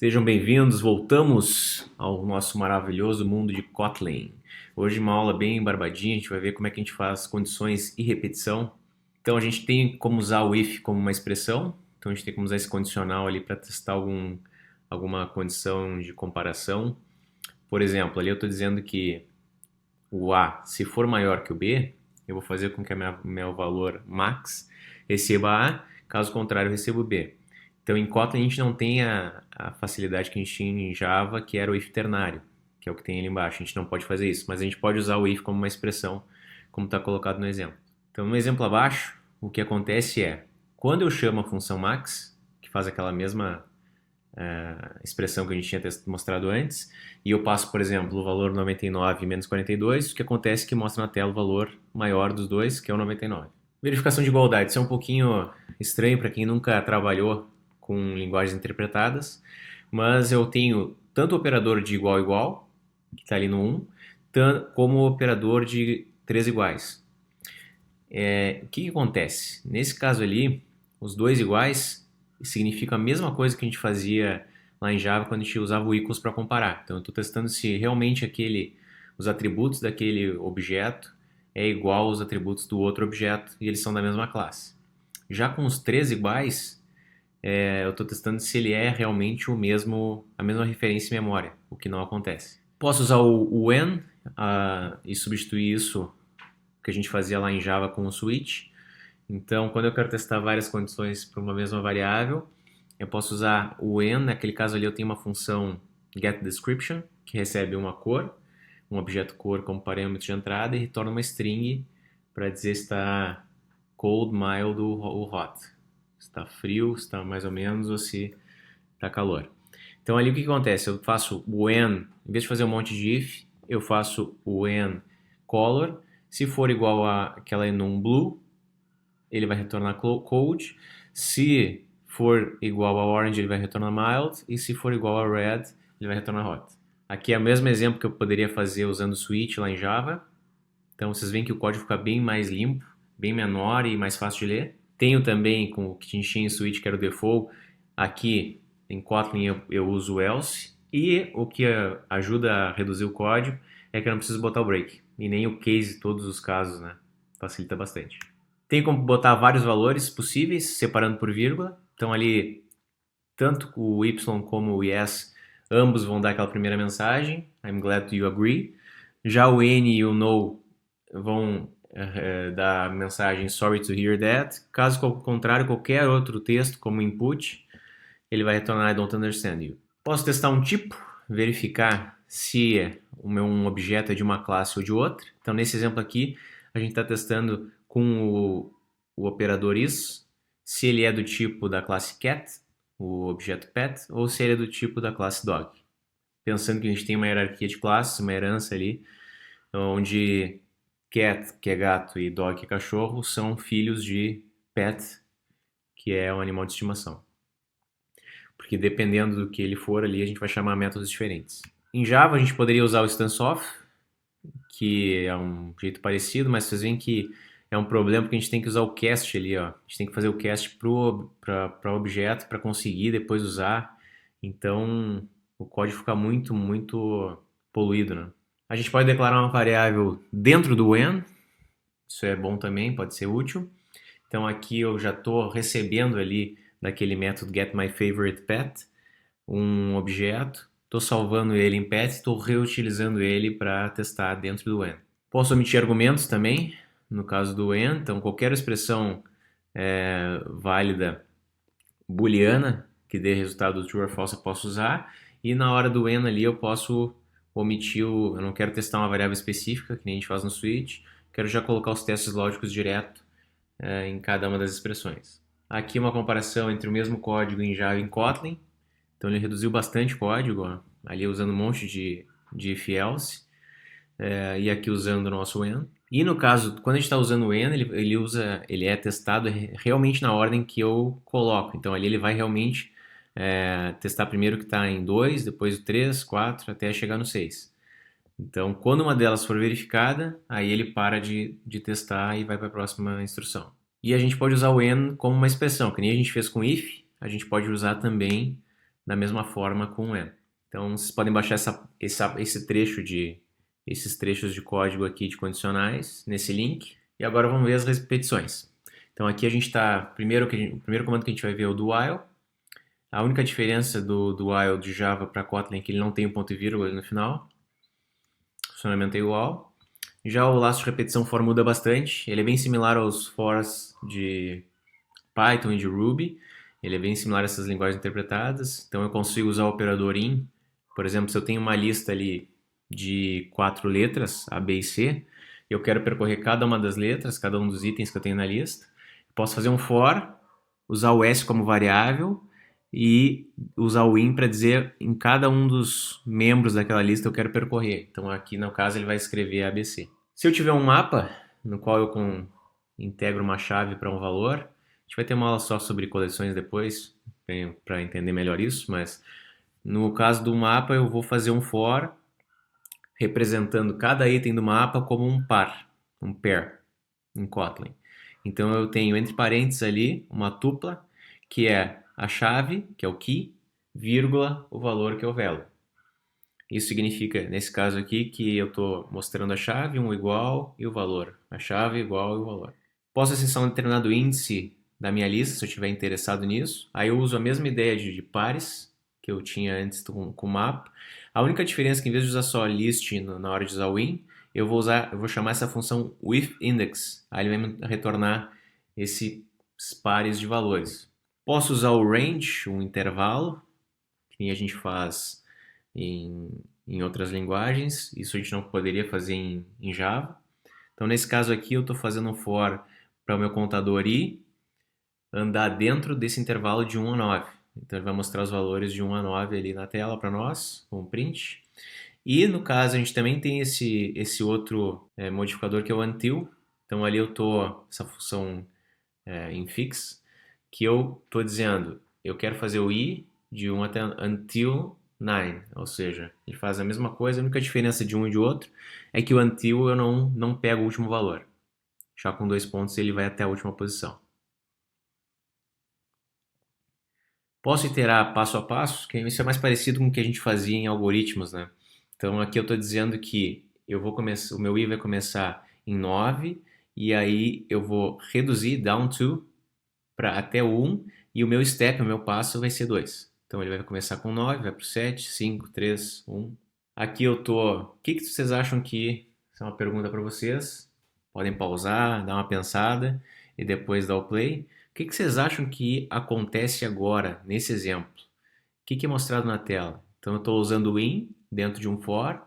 Sejam bem-vindos, voltamos ao nosso maravilhoso mundo de Kotlin. Hoje uma aula bem barbadinha, a gente vai ver como é que a gente faz condições e repetição. Então a gente tem como usar o if como uma expressão, então a gente tem como usar esse condicional ali para testar alguma condição de comparação. Por exemplo, ali eu estou dizendo que o A, se for maior que o B, eu vou fazer com que meu valor max receba A, caso contrário eu recebo B. Então, em Kotlin a gente não tem a facilidade que a gente tinha em Java, que era o if ternário, que é o que tem ali embaixo. A gente não pode fazer isso, mas a gente pode usar o if como uma expressão, como está colocado no exemplo. Então, no exemplo abaixo, o que acontece é, quando eu chamo a função max, que faz aquela mesma expressão que a gente tinha mostrado antes, e eu passo, por exemplo, o valor 99 menos 42, o que acontece é que mostra na tela o valor maior dos dois, que é o 99. Verificação de igualdade, isso é um pouquinho estranho para quem nunca trabalhou com linguagens interpretadas, mas eu tenho tanto o operador de igual igual, que está ali no 1, como o operador de 3 iguais. O que acontece? Nesse caso ali, os dois iguais significam a mesma coisa que a gente fazia lá em Java quando a gente usava o equals para comparar. Então eu estou testando se realmente os atributos daquele objeto é igual aos atributos do outro objeto e eles são da mesma classe. Já com os três iguais, eu estou testando se ele é realmente a mesma referência em memória, o que não acontece. Posso usar o when e substituir isso que a gente fazia lá em Java com o switch. Então, quando eu quero testar várias condições para uma mesma variável, eu posso usar o when. Naquele caso ali eu tenho uma função getDescription, que recebe uma cor, um objeto cor como parâmetro de entrada e retorna uma string para dizer se está cold, mild ou hot. Se está frio, se está mais ou menos ou se está calor. Então ali o que acontece? Eu faço o when, em vez de fazer um monte de if, eu faço o when color. Se for igual àquela enum blue, ele vai retornar cold. Se for igual a orange, ele vai retornar mild. E se for igual a red, ele vai retornar hot. Aqui é o mesmo exemplo que eu poderia fazer usando o switch lá em Java. Então vocês veem que o código fica bem mais limpo, bem menor e mais fácil de ler. Tenho também, com o que a gente tinha em switch, que era o default, aqui em Kotlin eu uso o else. E o que ajuda a reduzir o código é que eu não preciso botar o break. E nem o case em todos os casos, né? Facilita bastante. Tem como botar vários valores possíveis, separando por vírgula. Então ali, tanto o y como o yes, ambos vão dar aquela primeira mensagem. I'm glad you agree. Já o n e o no vão dar a mensagem sorry to hear that. Caso contrário, qualquer outro texto como input, ele vai retornar I don't understand you. Posso testar um tipo, verificar se um objeto é de uma classe ou de outra. Então nesse exemplo aqui, a gente está testando com o operador is, se ele é do tipo da classe cat, o objeto pet, ou se ele é do tipo da classe dog. Pensando que a gente tem uma hierarquia de classes, uma herança ali, onde cat, que é gato, e dog, que é cachorro, são filhos de pet, que é um animal de estimação. Porque dependendo do que ele for ali, a gente vai chamar métodos diferentes. Em Java, a gente poderia usar o standoff, que é um jeito parecido, mas vocês veem que é um problema porque a gente tem que usar o cast ali, ó. A gente tem que fazer o cast para objeto para conseguir depois usar. Então, o código fica muito, muito poluído, né? A gente pode declarar uma variável dentro do when, isso é bom também, pode ser útil. Então aqui eu já estou recebendo ali daquele método getMyFavoritePet um objeto, estou salvando ele em pet, estou reutilizando ele para testar dentro do when. Posso omitir argumentos também, no caso do when, então qualquer expressão válida booleana que dê resultado true or false eu posso usar, e na hora do when ali eu posso omitir eu não quero testar uma variável específica, que nem a gente faz no switch, quero já colocar os testes lógicos direto em cada uma das expressões. Aqui uma comparação entre o mesmo código em Java e em Kotlin, então ele reduziu bastante código, ó, ali usando um monte de if-else, e aqui usando o nosso when. E no caso, quando a gente está usando o when, ele é testado realmente na ordem que eu coloco. Então ali ele vai realmente testar primeiro o que está em 2, depois o 3, 4, até chegar no 6. Então, quando uma delas for verificada, aí ele para de testar e vai para a próxima instrução. E a gente pode usar o when como uma expressão, que nem a gente fez com if, a gente pode usar também da mesma forma com E. Então, vocês podem baixar esses trechos de código aqui de condicionais nesse link. E agora vamos ver as repetições. Então, aqui a gente está... O primeiro comando que a gente vai ver é o do while. A única diferença do while de Java para Kotlin é que ele não tem o ponto e vírgula no final. O funcionamento é igual. Já o laço de repetição for muda bastante. Ele é bem similar aos fors de Python e de Ruby. Ele é bem similar a essas linguagens interpretadas. Então eu consigo usar o operador in. Por exemplo, se eu tenho uma lista ali de 4 letras, A, B e C, eu quero percorrer cada uma das letras, cada um dos itens que eu tenho na lista. Posso fazer um for, usar o S como variável e usar o in para dizer em cada um dos membros daquela lista eu quero percorrer. Então aqui no caso ele vai escrever ABC. Se eu tiver um mapa no qual eu integro uma chave para um valor, a gente vai ter uma aula só sobre coleções depois para entender melhor isso, mas no caso do mapa eu vou fazer um for representando cada item do mapa como um par, um pair em Kotlin. Então eu tenho entre parênteses ali uma tupla que é a chave, que é o key, vírgula, o valor, que é o value. Isso significa, nesse caso aqui, que eu estou mostrando a chave, um igual e o valor. A chave igual e o valor. Posso acessar um determinado índice da minha lista, se eu estiver interessado nisso. Aí eu uso a mesma ideia de pares que eu tinha antes com o mapa. A única diferença é que em vez de usar só list na hora de usar o in, eu vou chamar essa função withIndex. Aí ele vai me retornar esses pares de valores. Posso usar o range, um intervalo, que a gente faz em outras linguagens. Isso a gente não poderia fazer em Java. Então, nesse caso aqui, eu estou fazendo um for para o meu contador i andar dentro desse intervalo de 1 a 9. Então, ele vai mostrar os valores de 1 a 9 ali na tela para nós, com o print. E, no caso, a gente também tem esse outro modificador que é o until. Então, ali eu estou, essa função infix, que eu estou dizendo, eu quero fazer o i de 1 até until 9, ou seja, ele faz a mesma coisa, a única diferença de um e de outro é que o until eu não pego o último valor. Já com 2 pontos ele vai até a última posição. Posso iterar passo a passo, que isso é mais parecido com o que a gente fazia em algoritmos, né? Então aqui eu estou dizendo que o meu i vai começar em 9 e aí eu vou reduzir down to para até o 1 e o meu step, o meu passo vai ser 2. Então ele vai começar com 9, vai para o 7, 5, 3, 1. Aqui eu tô... O que vocês acham que... Essa é uma pergunta para vocês. Podem pausar, dar uma pensada e depois dar o play. O que vocês acham que acontece agora, nesse exemplo? O que é mostrado na tela? Então eu estou usando o in dentro de um for,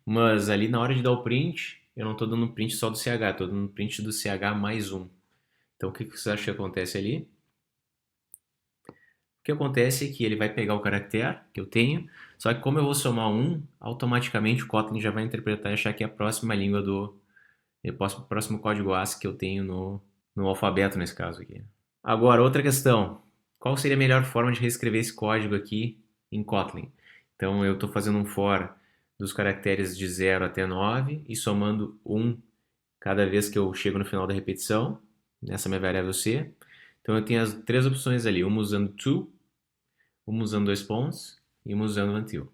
mas ali na hora de dar o print, eu não estou dando um print só do CH, estou dando um print do CH mais 1. Então o que vocês acham que acontece ali? O que acontece é que ele vai pegar o caractere que eu tenho, só que como eu vou somar 1, automaticamente o Kotlin já vai interpretar e achar que é a próxima língua o próximo código ASCII que eu tenho no alfabeto nesse caso aqui. Agora, outra questão. Qual seria a melhor forma de reescrever esse código aqui em Kotlin? Então eu estou fazendo um for dos caracteres de 0 até 9 e somando 1 cada vez que eu chego no final da repetição, nessa minha variável C. Então eu tenho as 3 opções ali, uma usando to, uma usando 2 pontos e uma usando until.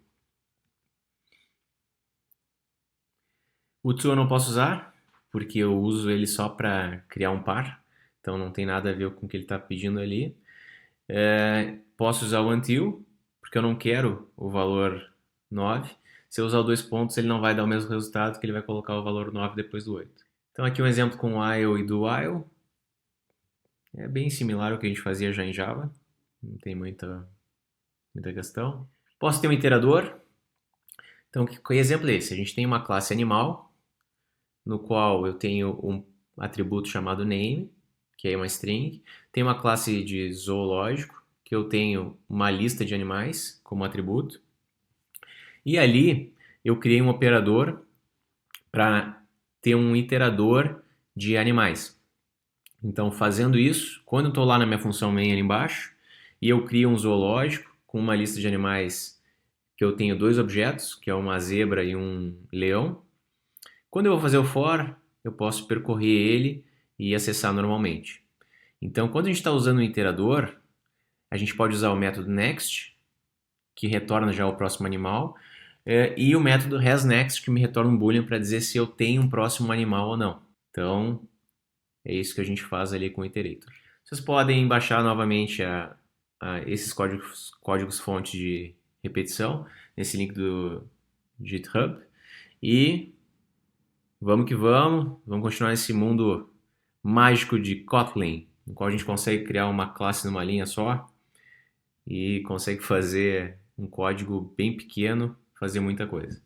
O to eu não posso usar, porque eu uso ele só para criar um par, então não tem nada a ver com o que ele está pedindo ali. Posso usar o until, porque eu não quero o valor 9. Se eu usar o 2 pontos, ele não vai dar o mesmo resultado, que ele vai colocar o valor 9 depois do 8. Então aqui um exemplo com while e do while. É bem similar ao que a gente fazia já em Java, não tem muita questão. Posso ter um iterador. Então, que exemplo é esse? A gente tem uma classe animal, no qual eu tenho um atributo chamado name, que é uma string. Tem uma classe de zoológico, que eu tenho uma lista de animais como atributo. E ali eu criei um operador para ter um iterador de animais. Então, fazendo isso, quando eu estou lá na minha função main ali embaixo, e eu crio um zoológico com uma lista de animais que eu tenho 2 objetos, que é uma zebra e um leão. Quando eu vou fazer o for, eu posso percorrer ele e acessar normalmente. Então, quando a gente está usando o iterador, a gente pode usar o método next que retorna já o próximo animal, e o método hasNext, que me retorna um boolean para dizer se eu tenho um próximo animal ou não. Então, é isso que a gente faz ali com o iterator. Vocês podem baixar novamente esses códigos-fonte de repetição nesse link do GitHub. E vamos que vamos continuar nesse mundo mágico de Kotlin, no qual a gente consegue criar uma classe numa linha só e consegue fazer um código bem pequeno, fazer muita coisa.